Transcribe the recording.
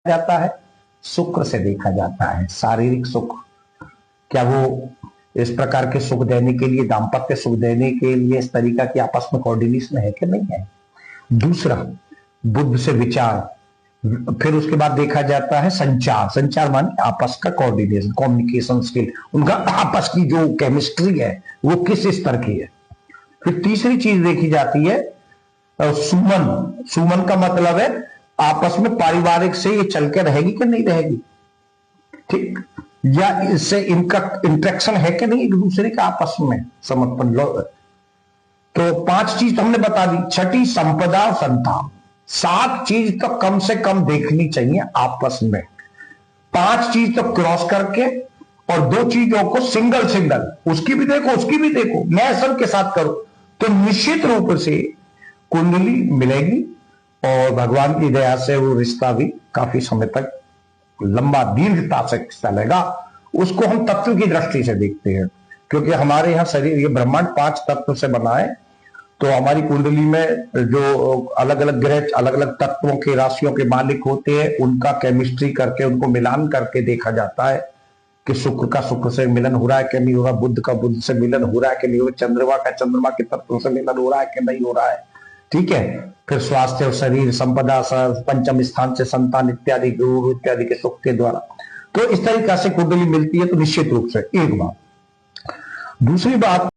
जाता है, शुक्र से देखा जाता है। शारीरिक सुख, क्या वो इस प्रकार के सुख देने के लिए, दाम्पत्य सुख देने के लिए इस तरीका की आपस में कोऑर्डिनेशन है कि नहीं है। दूसरा, बुद्ध से विचार, फिर उसके बाद देखा जाता है संचार। संचार माने आपस का कोऑर्डिनेशन, कम्युनिकेशन स्किल, उनका आपस की जो केमिस्ट्री है वो किस स्तर की है। फिर तीसरी चीज देखी जाती है सुमन। सुमन का मतलब है आपस में पारिवारिक से ये चल के रहेगी कि नहीं रहेगी, ठीक, या इससे इनका इंटरेक्शन है कि नहीं एक दूसरे के आपस में, समर्पण लो। तो 5 चीज तो हमने बता दी। छठी, संपदा और संतान। 7 चीज तो कम से कम देखनी चाहिए आपस में। 5 चीज तो क्रॉस करके, और 2 चीजों को सिंगल सिंगल, उसकी भी देखो उसकी भी देखो, मैं सबके साथ करूं, तो निश्चित रूप से कुंडली मिलेगी और भगवान की दया से वो रिश्ता भी काफी समय तक लंबा दीर्घता से चलेगा। उसको हम तत्व की दृष्टि से देखते हैं, क्योंकि हमारे यहाँ शरीर, ये ब्रह्मांड 5 तत्व से बना है। तो हमारी कुंडली में जो अलग अलग ग्रह अलग अलग तत्वों के, राशियों के मालिक होते हैं, उनका केमिस्ट्री करके, उनको मिलान करके देखा जाता है कि शुक्र का शुक्र से मिलन हो रहा है कि नहीं हो रहा, बुध का बुध से मिलन हो रहा है कि नहीं हो रहा, चंद्रमा का चंद्रमा के तत्व से मिलन हो रहा है कि नहीं हो रहा है, ठीक है। फिर स्वास्थ्य और शरीर, संपदा, पंचम स्थान से संतान इत्यादि, गुरु इत्यादि के सुख के द्वारा, तो इस तरीका से कुंडली मिलती है। तो निश्चित रूप से एक बात। दूसरी बात,